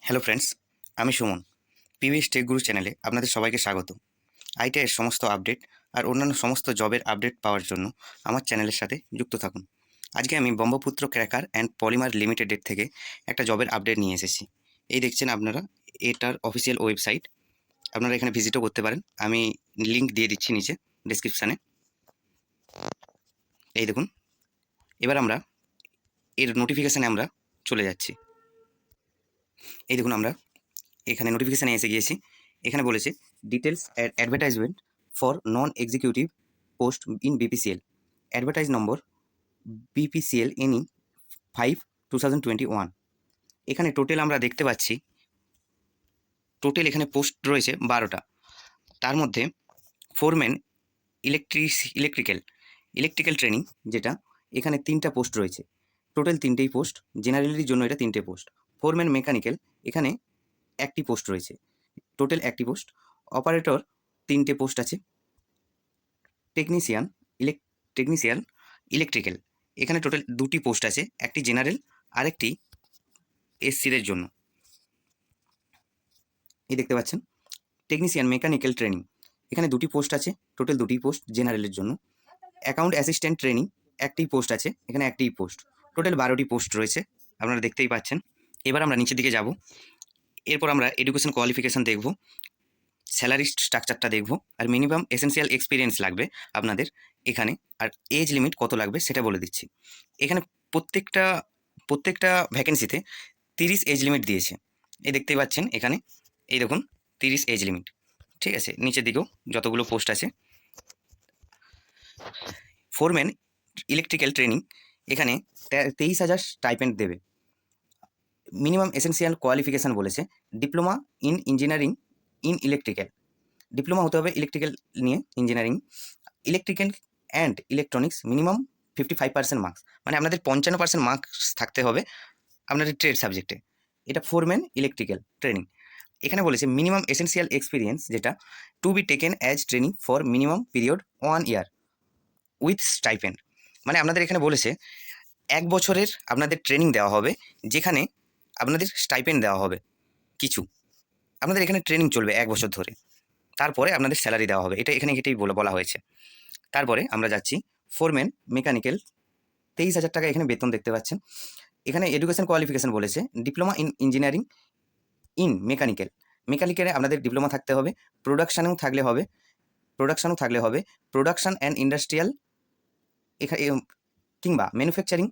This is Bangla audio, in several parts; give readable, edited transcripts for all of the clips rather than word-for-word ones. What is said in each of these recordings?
হ্যালো ফ্রেন্ডস, আমি সুমন। পিভিএস টেক গুরু চ্যানেলে আপনাদের সবাইকে স্বাগত। আইটিআইয়ের সমস্ত আপডেট আর অন্যান্য সমস্ত জবের আপডেট পাওয়ার জন্য আমার চ্যানেলের সাথে যুক্ত থাকুন। আজকে আমি ব্রহ্মপুত্র ক্র্যাকার অ্যান্ড পলিমার লিমিটেডের থেকে একটা জবের আপডেট নিয়ে এসেছি। এই দেখছেন আপনারা, এটার অফিসিয়াল ওয়েবসাইট। আপনারা এখানে ভিজিটও করতে পারেন, আমি লিঙ্ক দিয়ে দিচ্ছি নিচে ডিসক্রিপশানে। এই দেখুন, এবার আমরা এর নোটিফিকেশানে আমরা চলে যাচ্ছি। এই দেখুন, আমরা এখানে নোটিফিকেশানে এসে গিয়েছি। এখানে বলেছে details advertisement for non executive post in BPCL, advertise number BPCL NE 5/2021। এখানে টোটাল আমরা দেখতে পাচ্ছি, টোটাল এখানে পোস্ট রয়েছে 12টা। তার মধ্যে ফোরম্যান ইলেকট্রিক্যাল ট্রেনিং, যেটা এখানে 3টা পোস্ট রয়েছে। টোটাল 3টেই পোস্ট, জেনারেলির জন্য এটা 3টে পোস্ট। ফোরম্যান মেকানিক্যাল এখানে 1টি পোস্ট রয়েছে, টোটাল 1টি পোস্ট। অপারেটর 3টে পোস্ট আছে। টেকনিশিয়ান ইলেকট্রিক্যাল এখানে টোটাল 2টি পোস্ট আছে, একটি জেনারেল আর একটি এসসিদের জন্য। এই দেখতে পাচ্ছেন টেকনিশিয়ান মেকানিক্যাল ট্রেনিং, এখানে 2টি পোস্ট আছে, টোটাল 2টি পোস্ট জেনারেলের জন্য। অ্যাকাউন্ট অ্যাসিস্ট্যান্ট ট্রেনিং 1টি পোস্ট আছে, এখানে 1টিই পোস্ট। টোটাল 12টি পোস্ট রয়েছে, আপনারা দেখতেই পাচ্ছেন। এবার আমরা নিচের দিকে যাব, এরপর আমরা এডুকেশন কোয়ালিফিকেশান দেখব, স্যালারি স্ট্রাকচারটা দেখব, আর মিনিমাম এসেন্সিয়াল এক্সপিরিয়েন্স লাগবে আপনাদের এখানে, আর এজ লিমিট কত লাগবে সেটা বলে দিচ্ছি। এখানে প্রত্যেকটা ভ্যাকেন্সিতে 30 এজ লিমিট দিয়েছে। এই দেখতেই পাচ্ছেন এখানে, এই দেখুন 30 এজ লিমিট। ঠিক আছে, নিচের দিকেও যতগুলো পোস্ট আছে। ফোরম্যান ইলেকট্রিক্যাল ট্রেনিং এখানে 23,000 স্টাইপেন্ড দেবে। মিনিমাম এসেন্সিয়াল কোয়ালিফিকেশান বলেছে diploma in engineering in electrical, diploma হতে হবে ইলেকট্রিক্যাল নিয়ে, engineering, electrical and electronics, minimum 55% marks, মানে আপনাদের 55% মার্কস থাকতে হবে আপনাদের ট্রেড সাবজেক্টে। এটা ফোরম্যান ইলেকট্রিক্যাল ট্রেনিং। এখানে বলেছে মিনিমাম এসেন্সিয়াল এক্সপিরিয়েন্স, যেটা to be taken as training for minimum period 1 year with stipend. মানে আপনাদের এখানে বলেছে 1 বছরের আপনাদের ট্রেনিং দেওয়া হবে, যেখানে আপনাদের স্টাইপেন্ড দেওয়া হবে কিছু। আপনাদের এখানে ট্রেনিং চলবে 1 বছর ধরে, তারপরে আপনাদের স্যালারি দেওয়া হবে, এটাই বলা হয়েছে। তারপরে আমরা যাচ্ছি ফোরম্যান মেকানিক্যাল, 23,000 টাকা এখানে বেতন দেখতে পাচ্ছেন। এখানে এডুকেশন কোয়ালিফিকেশান বলেছে ডিপ্লোমা ইন ইঞ্জিনিয়ারিং ইন মেকানিক্যালে আপনাদের ডিপ্লোমা থাকতে হবে, প্রোডাকশানেও থাকলে হবে, প্রোডাকশান অ্যান্ড ইন্ডাস্ট্রিয়াল এখানে কিংবা ম্যানুফ্যাকচারিং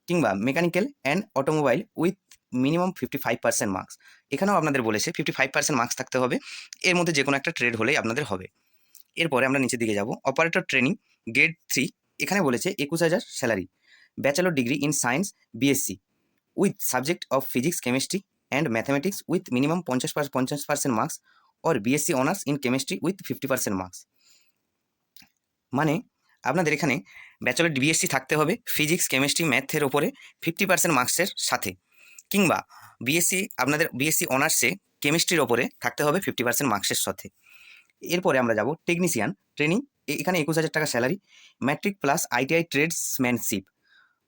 কিংবা mechanical and automobile with minimum 55% marks. এখানেও আপনাদের বলেছে 55% মার্কস থাকতে হবে, এর মধ্যে যে কোনো একটা ট্রেড হলেই আপনাদের হবে। এরপরে আমরা নিচের দিকে যাব, অপারেটর ট্রেনিং গ্রেড 3, এখানে বলেছে 21,000 salary, bachelor degree in science BSc with subject of physics chemistry and mathematics with minimum 50% marks, or BSc honours in chemistry with 50% marks. মানে আপনাদের এখানে ব্যাচেলর বিএসসি থাকতে হবে ফিজিক্স কেমিস্ট্রি ম্যাথের ওপরে 50% মার্কসের সাথে, কিংবা আপনাদের বিএসসি অনার্সে কেমিস্ট্রির ওপরে থাকতে হবে 50% মার্কসের সাথে। এরপরে আমরা যাব টেকনিশিয়ান ট্রেনিং, এখানে 21,000 টাকা স্যালারি, ম্যাট্রিক প্লাস আইটিআই ট্রেডসম্যানশিপ,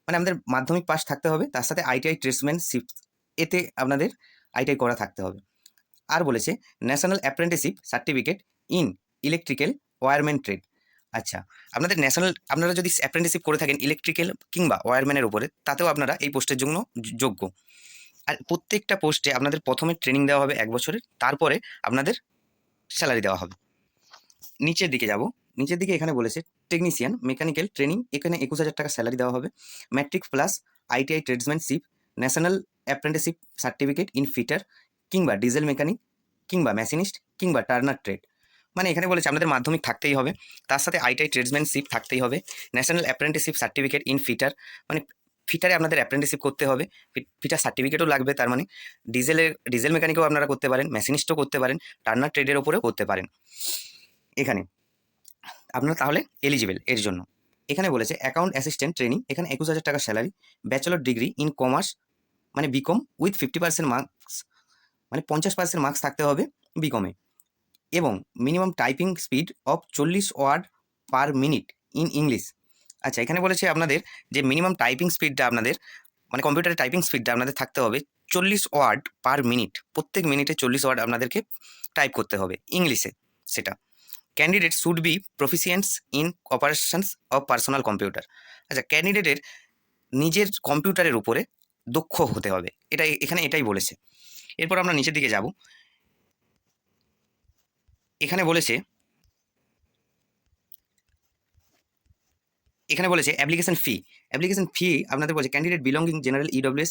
মানে আমাদের মাধ্যমিক পাস থাকতে হবে, তার সাথে আইটিআই ট্রেডসম্যানশিপ, এতে আপনাদের আইটিআই করা থাকতে হবে। আর বলেছে national apprenticeship certificate in electrical wireman trade. আচ্ছা, আপনারা যদি অ্যাপ্রেন্টিসশিপ করে থাকেন ইলেকট্রিক্যাল কিংবা ওয়্যারম্যানের উপরে, তাতেও আপনারা এই পোস্টের জন্য যোগ্য। আর প্রত্যেকটা পোস্টে আপনাদের প্রথমে ট্রেনিং দেওয়া হবে 1 বছরের, তারপরে আপনাদের স্যালারি দেওয়া হবে। নিচের দিকে এখানে বলেছে টেকনিশিয়ান মেকানিক্যাল ট্রেনিং, এখানে 21,000 টাকা স্যালারি দেওয়া হবে, matric plus ITI tradesmanship, national apprenticeship certificate in fitter কিংবা ডিজেল মেকানিক কিংবা মেশিনিস্ট কিংবা টার্নার ট্রেড। মানে এখানে বলেছে আপনাদের মাধ্যমিক থাকতেই হবে, তার সাথে আইটিআই ট্রেডসম্যানশিপ থাকতেই হবে, national apprenticeship certificate in fitter, মানে ফিটারে আপনাদের অ্যাপ্রেন্টিসশিপ করতে হবে, ফিটার সার্টিফিকেটও লাগবে। তার মানে ডিজেল মেকানিকও আপনারা করতে পারেন, মেশিনিস্টও করতে পারেন, টার্নার ট্রেডের ওপরেও করতে পারেন। এখানে আপনারা তাহলে এলিজিবল এর জন্য। এখানে বলেছে অ্যাকাউন্ট অ্যাসিস্ট্যান্ট ট্রেনিং, এখানে 21,000 টাকা salary, bachelor degree in commerce মানে বিকম উইথ 50% মার্কস, মানে 50% মার্কস থাকতে হবে বিকমে, এবং minimum typing speed of 40 word per minute in English. আচ্ছা, এখানে বলেছে আপনাদের যে মিনিমাম টাইপিং স্পিডটা আপনাদের মানে কম্পিউটারের টাইপিং স্পিডটা আপনাদের থাকতে হবে 40 ওয়ার্ড পার মিনিট, প্রত্যেক মিনিটে 40 ওয়ার্ড আপনাদেরকে টাইপ করতে হবে ইংলিশে সেটা। Candidate should be proficients in operations of personal computer. আচ্ছা, ক্যান্ডিডেটের নিজের কম্পিউটারের উপরে দক্ষ হতে হবে, এখানে এটাই বলেছে। এরপর আমরা নিচের দিকে যাব। এখানে বলেছে অ্যাপ্লিকেশন ফি আপনাদের বলছে candidate belonging general EWS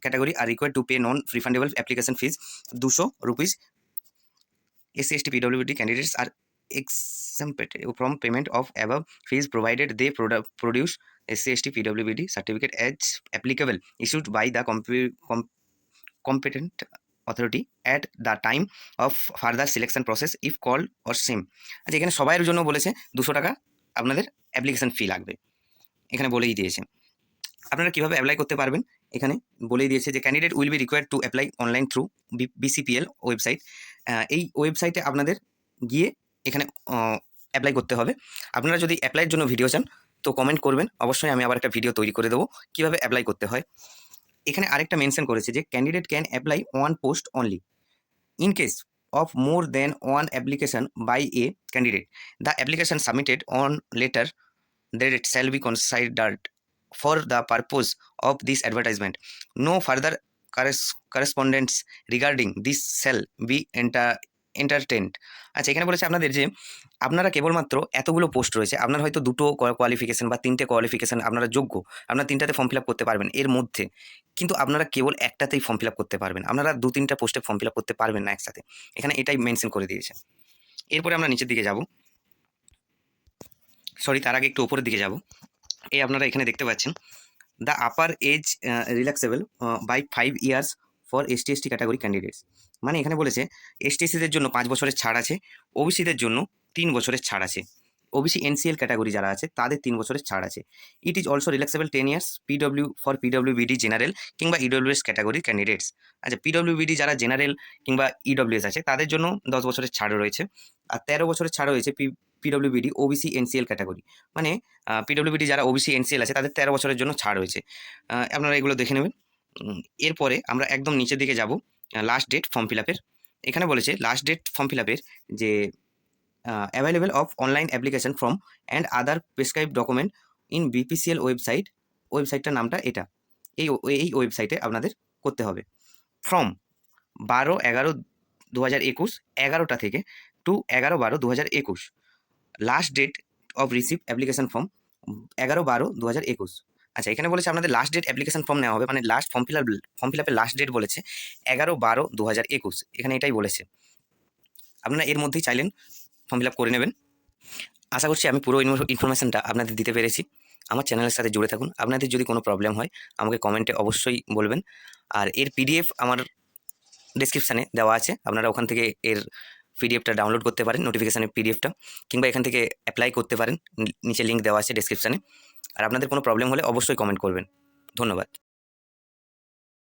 category R required to pay non refundable application fees 200 rupees. SC ST PWD candidates are exempted from payment of above fees provided they produce SC ST PWD certificate as applicable issued by the competent authority at the time of further selection process if called or same। আচ্ছা, এখানে সবাইয়ের জন্য বলেছে 200 টাকা আপনাদের অ্যাপ্লিকেশন ফি লাগবে, এখানে বলেই দিয়েছে। আপনারা কীভাবে অ্যাপ্লাই করতে পারবেন এখানে বলেই দিয়েছে যে candidate will be required to apply online through BCPL website. এই ওয়েবসাইটে আপনাদের গিয়ে এখানে অ্যাপ্লাই করতে হবে। আপনারা যদি অ্যাপ্লাইয়ের জন্য ভিডিও চান তো কমেন্ট করবেন, অবশ্যই আমি আবার একটা ভিডিও তৈরি করে দেবো কীভাবে অ্যাপ্লাই করতে হয়। এখানে আরেকটা মেনশন করেছে যে candidate can apply one post only in case of more than one application by a candidate. The application submitted on later date shall be considered for the purpose of this advertisement. No further correspondence regarding this shall be entertained. আচ্ছা, এখানে বলেছে আপনাদের যে আপনারা কেবলমাত্র এতগুলো পোস্ট রয়েছে, আপনার হয়তো 2টো কোয়ালিফিকেশান বা 3টে কোয়ালিফিকেশান আপনারা যোগ্য, আপনারা 3টাতে ফর্ম ফিল আপ করতে পারবেন এর মধ্যে, কিন্তু আপনারা কেবল একটাতেই ফর্ম ফিল আপ করতে পারবেন, আপনারা 2-3টা পোস্টে ফর্ম ফিল আপ করতে পারবেন না একসাথে, এখানে এটাই মেনশন করে দিয়েছে। এরপরে আমরা নিচের দিকে যাব, তার আগে একটু উপরের দিকে যাব। এই আপনারা এখানে দেখতে পাচ্ছেন the upper age relaxable by 5 years for ST ST category candidates. মানে এখানে বলেছে ST SCদের জন্য 5 বছরের ছাড় আছে, ওবিসিদের জন্য 3 বছরের ছাড় আছে, OBC NCL ক্যাটাগরি যারা আছে তাদের 3 বছরের ছাড় আছে। It is also relaxable 10 years PWBD general কিংবা EWS ক্যাটাগরি ক্যান্ডিডেটস। আচ্ছা, PWBD যারা জেনারেল কিংবা EWS আছে তাদের জন্য 10 বছরের ছাড় রয়েছে, আর 13 বছরের ছাড় রয়েছে PWBD OBC NCL ক্যাটাগরি। মানে PWBD যারা OBC NCL আছে তাদের 13 বছরের জন্য ছাড় রয়েছে, আপনারা এগুলো দেখে নেবেন। এরপরে আমরা একদম নিচের দিকে যাব, লাস্ট ডেট ফর্ম ফিল আপের। এখানে বলেছে লাস্ট ডেট ফর্ম ফিল আপের যে available of online application form and other prescribe document in BPCL ওয়েবসাইটটার নামটা এটা, এই ওয়েবসাইটে আপনাদের করতে হবে। ফ্রম 12/11/2021 11টা থেকে to 11/12/2021। Last date of receive application form 11/12/2021। আচ্ছা, এখানে বলেছে আপনাদের লাস্ট ডেট অ্যাপ্লিকেশন ফর্ম নেওয়া হবে, মানে লাস্ট ফর্ম ফিল আপের লাস্ট ডেট বলেছে 11/12/2021, এখানে এটাই বলেছে। আপনারা এর মধ্যেই চাইলেন ফর্ম ফিল আপ করে নেবেন। আশা করছি আমি পুরো ইনফরমেশনটা আপনাদের দিতে পেরেছি। আমার চ্যানেলের সাথে জুড়ে থাকুন। আপনাদের যদি কোনো প্রবলেম হয় আমাকে কমেন্টে অবশ্যই বলবেন, আর এর PDF আমার ডেসক্রিপশানে দেওয়া আছে, আপনারা ওখান থেকে এর PDFটা ডাউনলোড করতে পারেন, নোটিফিকেশানের PDFটা, কিংবা এখান থেকে অ্যাপ্লাই করতে পারেন, নিচে লিঙ্ক দেওয়া আছে ডেসক্রিপশানে। আর আপনাদের কোনো প্রবলেম হলে অবশ্যই কমেন্ট করবেন। ধন্যবাদ।